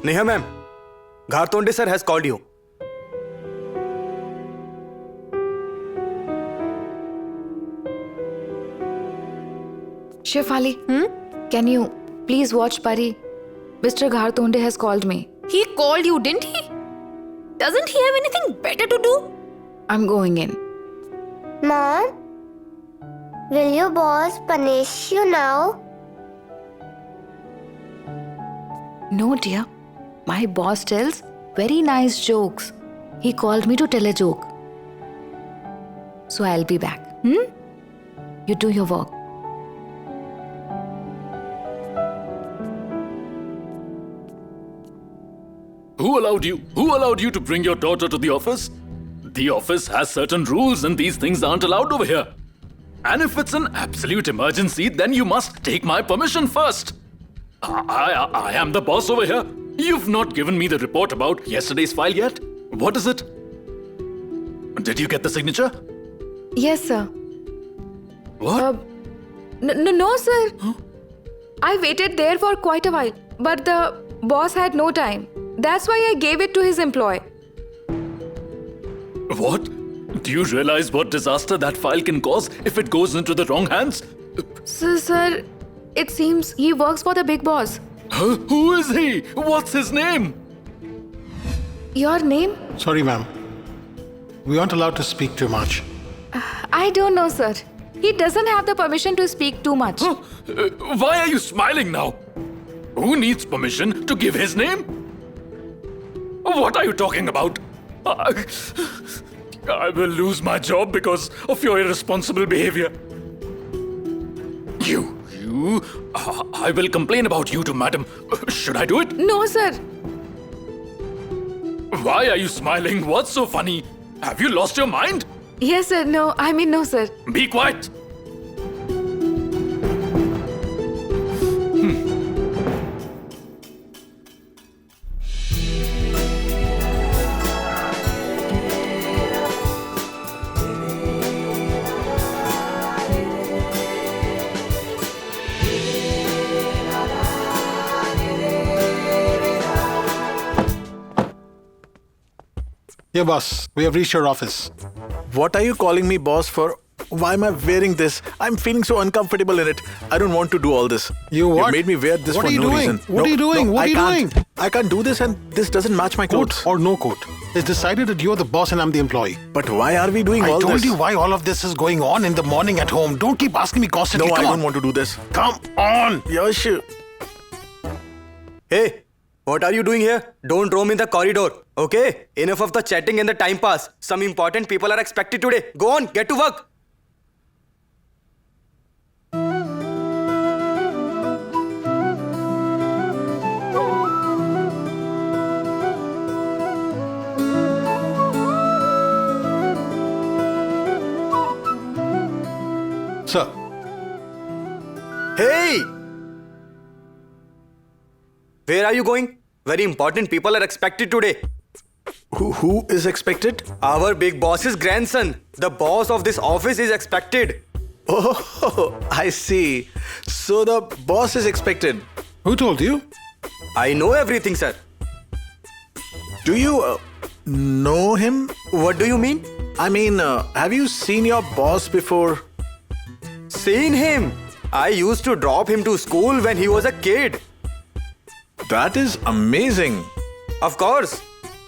Neha ma'am, Ghartonde sir has called you. Shefali, can you please watch Pari? Mr. Ghartonde has called me. He called you, didn't he? Doesn't he have anything better to do? I'm going in. Mom, will your boss punish you now? No, dear. My boss tells very nice jokes. He called me to tell a joke. So I'll be back. You do your work. Who allowed you? Who allowed you to bring your daughter to the office? The office has certain rules and these things aren't allowed over here. And if it's an absolute emergency, then you must take my permission first. I am the boss over here. You've not given me the report about yesterday's file yet. What is it? Did you get the signature? Yes, sir. What? No, sir. Huh? I waited there for quite a while, but the boss had no time. That's why I gave it to his employee. What? Do you realize what disaster that file can cause if it goes into the wrong hands? Sir, it seems he works for the big boss. Huh? Who is he? What's his name? Your name? Sorry, ma'am. We aren't allowed to speak too much. I don't know, sir. He doesn't have the permission to speak too much. Huh? Why are you smiling now? Who needs permission to give his name? What are you talking about? I will lose my job because of your irresponsible behavior. I will complain about you to madam. Should I do it? No, sir. Why are you smiling? What's so funny? Have you lost your mind? Yes, sir. No, I mean no, sir. Be quiet. Yeah, boss. We have reached your office. What are you calling me boss for? Why am I wearing this? I'm feeling so uncomfortable in it. I don't want to do all this. You what? You made me wear this what for no reason. What are you doing? What are you doing? I can't do this and this doesn't match my clothes. Coat or no coat. It's decided that you're the boss and I'm the employee. But why are we doing all this? I told you why all of this is going on in the morning at home. Don't keep asking me constantly. No, Come I on. don't want to do this. Come on. Yash. Hey, what are you doing here? Don't roam in the corridor, okay? Enough of the chatting and the time pass. Some important people are expected today. Go on, get to work. Sir. Hey! Where are you going? Very important people are expected today. Who is expected? Our big boss's grandson. The boss of this office is expected. Oh, I see. So the boss is expected. Who told you? I know everything, sir. Do you know him? What do you mean? I mean, have you seen your boss before? Seen him? I used to drop him to school when he was a kid. That is amazing. Of course.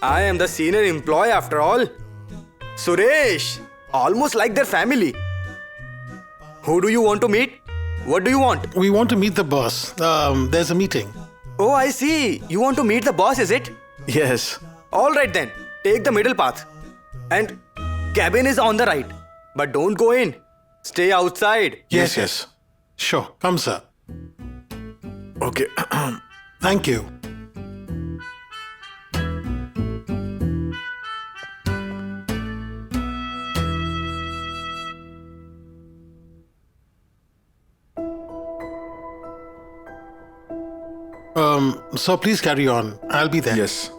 I am the senior employee after all. Suresh. Almost like their family. Who do you want to meet? What do you want? We want to meet the boss. There's a meeting. Oh, I see. You want to meet the boss, is it? Yes. Alright then. Take the middle path. And cabin is on the right. But don't go in. Stay outside. Yes. Sure. Come, sir. Okay. Thank you. So please carry on. I'll be there. Yes.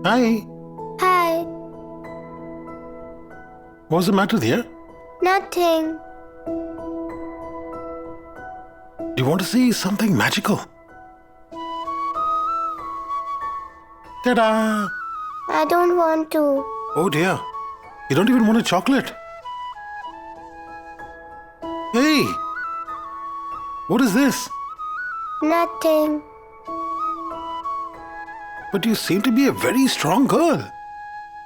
Hi. Hi. What's the matter, dear? Nothing. Do you want to see something magical? Ta-da! I don't want to. Oh dear. You don't even want a chocolate. Hey! What is this? Nothing. But you seem to be a very strong girl.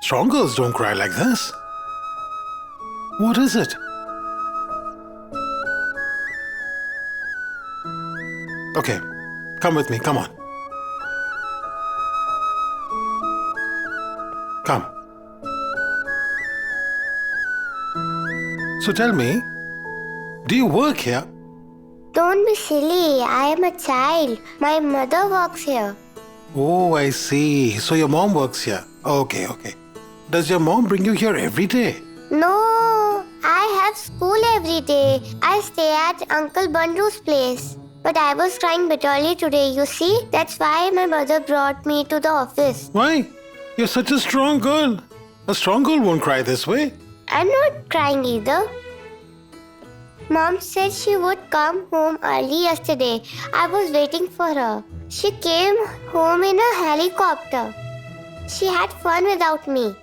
Strong girls don't cry like this. What is it? Okay, come with me, come on. Come. So tell me, do you work here? Don't be silly. I am a child. My mother works here. Oh, I see. So your mom works here. Okay, okay. Does your mom bring you here every day? No, I have school every day. I stay at Uncle Bandhu's place. But I was crying bitterly today, you see? That's why my mother brought me to the office. Why? You're such a strong girl. A strong girl won't cry this way. I'm not crying either. Mom said she would come home early yesterday. I was waiting for her. She came home in a helicopter. She had fun without me.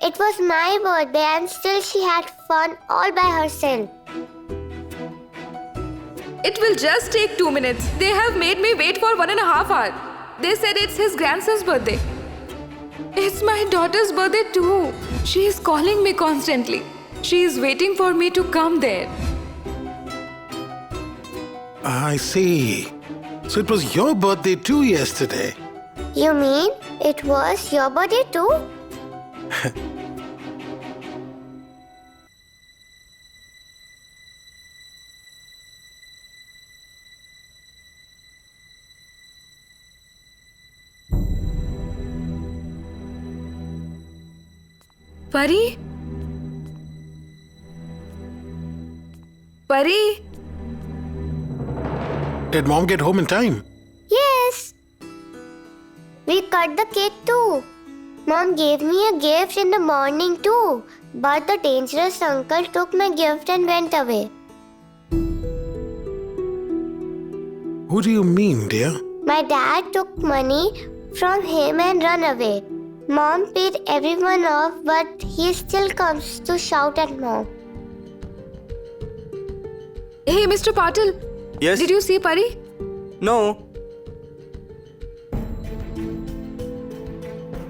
It was my birthday and still she had fun all by herself. It will just take 2 minutes. They have made me wait for 1.5 hours. They said it's his grandson's birthday. It's my daughter's birthday too. She is calling me constantly. She is waiting for me to come there. I see. So it was your birthday too yesterday. You mean it was your birthday too? Pari? Pari? Did mom get home in time? Yes. We cut the cake too. Mom gave me a gift in the morning too. But the dangerous uncle took my gift and went away. Who do you mean, dear? My dad took money from him and ran away. Mom paid everyone off, but he still comes to shout at mom. Hey, Mr. Patil. Yes? Did you see Pari? No.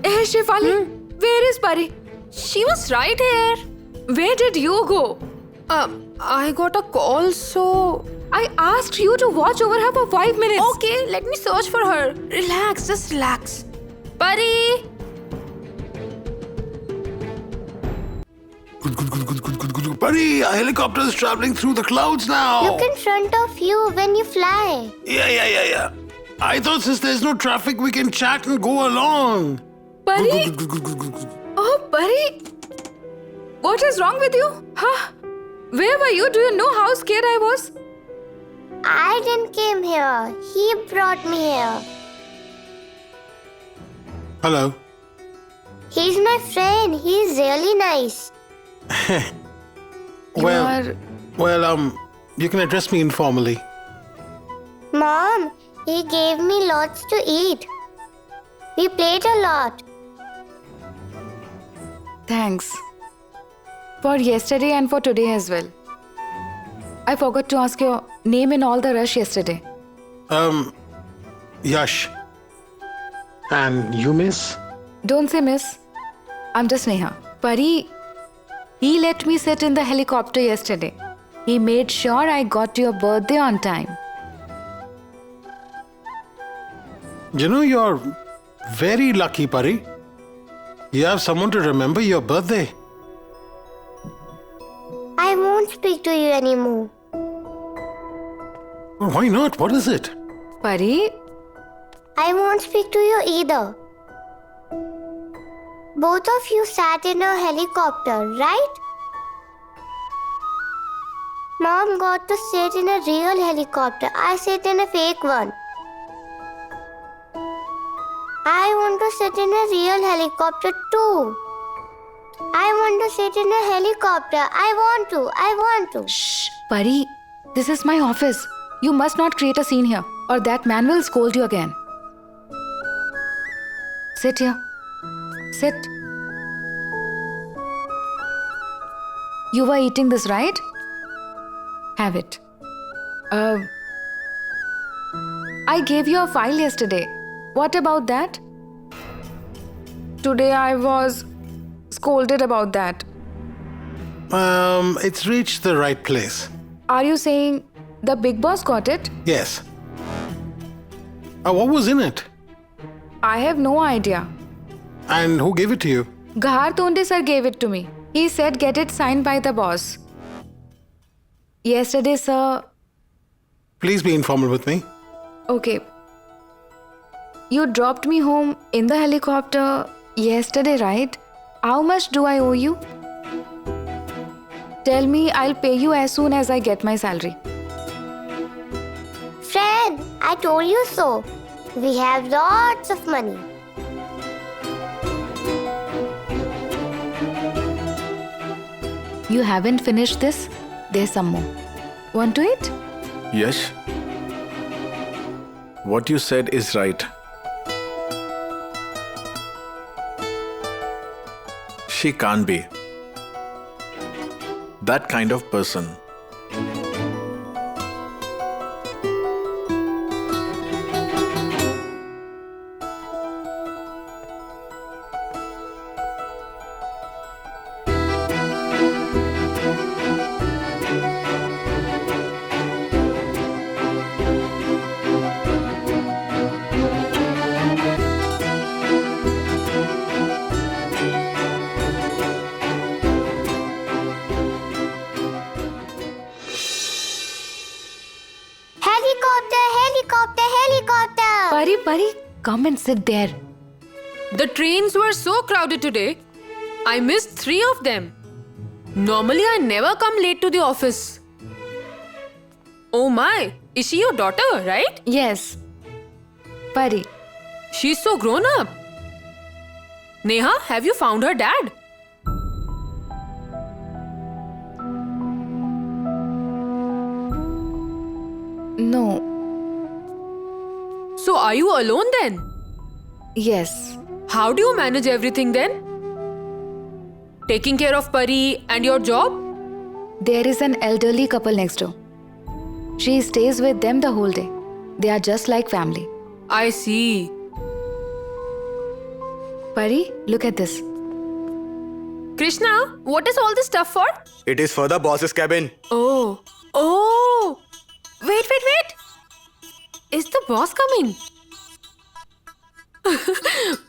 Hey, Shefali. Where is Pari? She was right here. Where did you go? I got a call, so I asked you to watch over her for 5 minutes. Okay, let me search for her. Relax, just relax. Pari! Buddy, a helicopter is traveling through the clouds now. Look in front of you when you fly. Yeah. I thought since there's no traffic, we can chat and go along. Pari? Oh, Pari! What is wrong with you? Huh? Where were you? Do you know how scared I was? I didn't came here. He brought me here. Hello. He's my friend. He's really nice. Well, you can address me informally. Mom, he gave me lots to eat. We played a lot. Thanks. For yesterday and for today as well. I forgot to ask your name in all the rush yesterday. Yash. And you, miss? Don't say miss. I'm just Neha. Pari, he let me sit in the helicopter yesterday. He made sure I got to your birthday on time. You know, you're very lucky, Pari. You have someone to remember your birthday. I won't speak to you anymore. Well, why not? What is it? Pari, I won't speak to you either. Both of you sat in a helicopter, right? Mom got to sit in a real helicopter. I sit in a fake one. I want to sit in a real helicopter too. I want to sit in a helicopter. I want to. Shh, Pari. This is my office. You must not create a scene here, or that man will scold you again. Sit here. Sit. You were eating this, right? Have it. I gave you a file yesterday. What about that? Today I was scolded about that. It's reached the right place. Are you saying the big boss got it? Yes. What was in it? I have no idea. And who gave it to you? Ghar Tonde sir gave it to me. He said get it signed by the boss. Yesterday, sir. Please be informal with me. Okay. You dropped me home in the helicopter yesterday, right? How much do I owe you? Tell me, I'll pay you as soon as I get my salary. Fred, I told you so. We have lots of money. You haven't finished this? There's some more. Want to eat? Yash, what you said is right. She can't be that kind of person. Pari, come and sit there. The trains were so crowded today. I missed 3 of them. Normally, I never come late to the office. Oh my, is she your daughter, right? Yes. Pari. She's so grown up. Neha, have you found her dad? No. So are you alone then? Yes. How do you manage everything then? Taking care of Pari and your job? There is an elderly couple next door. She stays with them the whole day. They are just like family. I see. Pari, look at this. Krishna, what is all this stuff for? It is for the boss's cabin. Oh. Wait. Is the boss coming?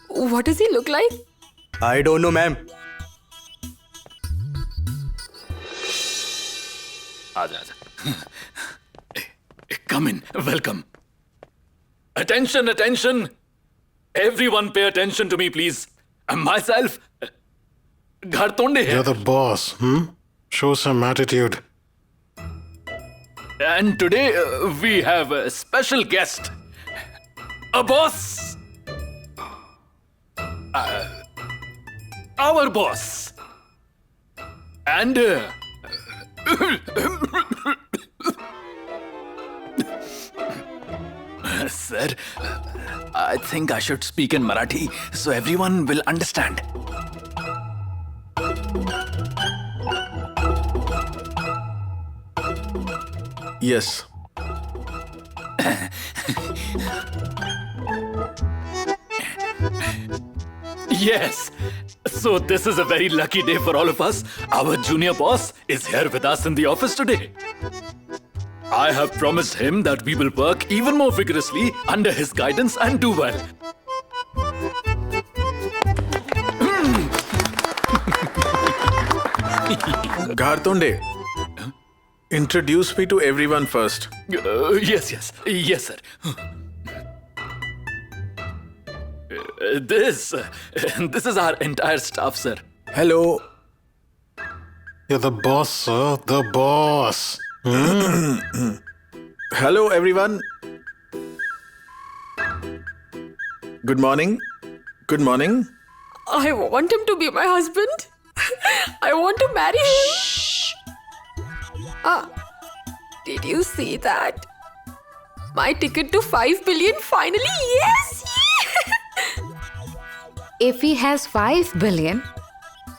What does he look like? I don't know, ma'am. Aja. Come in. Welcome. Attention. Everyone pay attention to me, please. Myself, Ghar Tonde You're here. the boss, Show some attitude. And today we have a special guest. A boss. Our boss. And sir, I think I should speak in Marathi so everyone will understand. Yes. Yes. So this is a very lucky day for all of us. Our junior boss is here with us in the office today. I have promised him that we will work even more vigorously under his guidance and do well. Ghar Tonde, introduce me to everyone first. Yes, sir. This is our entire staff, sir. Hello. You're the boss, sir. The boss. Hello, everyone. Good morning. I want him to be my husband. I want to marry him. Did you see that? My ticket to 5 billion finally. Yes. If he has 5 billion,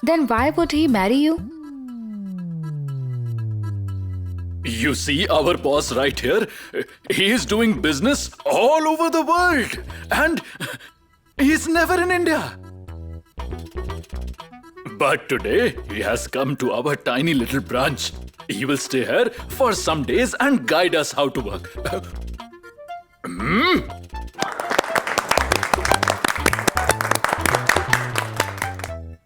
then why would he marry you? You see our boss right here? He is doing business all over the world. And he's never in India. But today, he has come to our tiny little branch. He will stay here for some days and guide us how to work.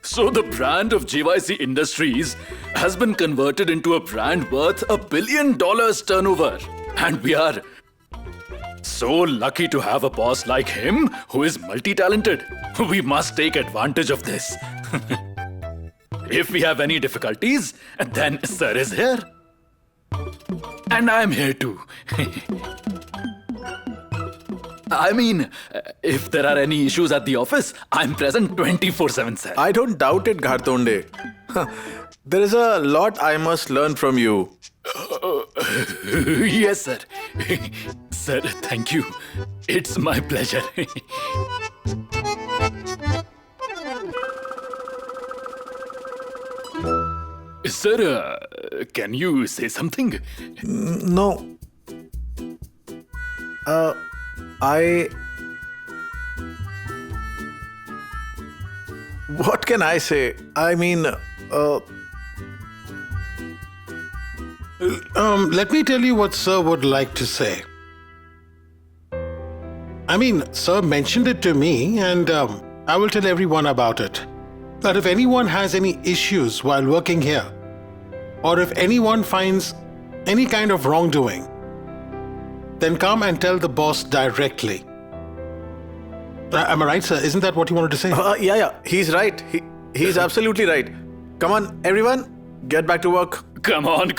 So the brand of JYC Industries has been converted into a brand worth $1 billion turnover. And we are so lucky to have a boss like him who is multi-talented. We must take advantage of this. If we have any difficulties, then Sir is here. And I'm here too. I mean, if there are any issues at the office, I'm present 24/7, sir. I don't doubt it, Ghartonde. There is a lot I must learn from you. Yes, sir. Sir, thank you. It's my pleasure. Sir, can you say something? No. What can I say? I mean, Let me tell you what Sir would like to say. I mean, Sir mentioned it to me, and I will tell everyone about it. That if anyone has any issues while working here, or if anyone finds any kind of wrongdoing, then come and tell the boss directly. Am I right, sir? Isn't that what you wanted to say? yeah, he's right. He's absolutely right. Come on, everyone, get back to work. Come on.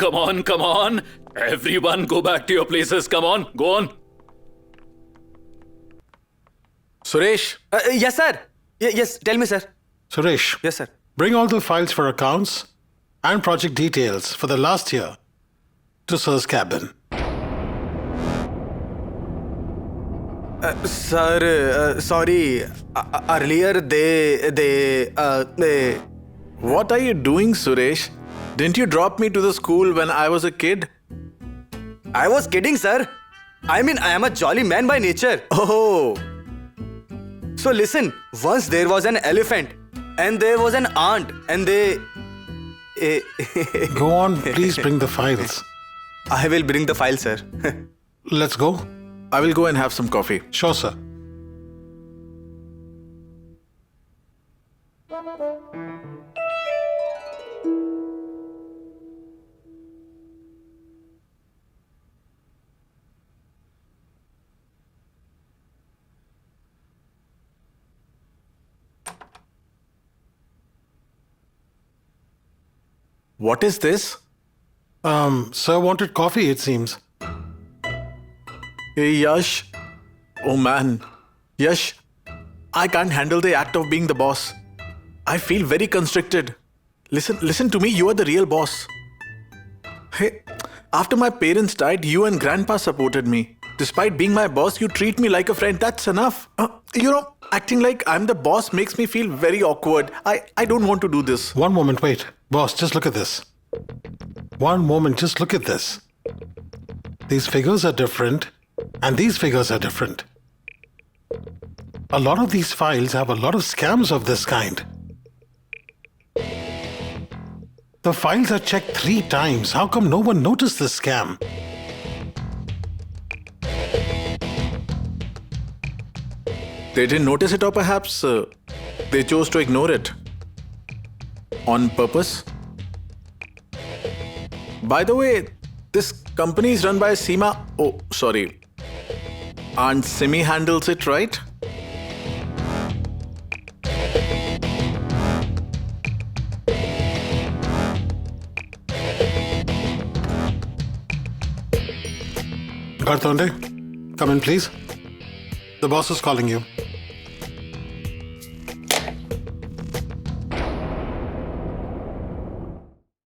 Everyone go back to your places. Come on, go on. Suresh, Yes, sir. Yes, tell me, sir. Suresh. Yes, sir. Bring all the files for accounts and project details for the last year to Sir's cabin. Sir, sorry. Earlier, they. what are you doing, Suresh? Didn't you drop me to the school when I was a kid? I was kidding, sir. I mean, I am a jolly man by nature. Oh, So listen, once there was an elephant, and there was an ant, and they. Go on, please bring the files. I will bring the file, sir. Let's go. I will go and have some coffee. Sure, sir. What is this? Sir wanted coffee, it seems. Hey, Yash. Oh man. Yash, I can't handle the act of being the boss. I feel very constricted. Listen to me, you are the real boss. Hey, after my parents died, you and Grandpa supported me. Despite being my boss, you treat me like a friend. That's enough. Acting like I'm the boss makes me feel very awkward. I don't want to do this. One moment, wait. Boss, just look at this. One moment, just look at this. These figures are different, and these figures are different. A lot of these files have a lot of scams of this kind. The files are checked 3 times. How come no one noticed this scam? They didn't notice it, or perhaps they chose to ignore it. On purpose? By the way, this company is run by Seema. Oh, sorry. Aunt Simi handles it, right? Ghartonde, come in, please. The boss is calling you.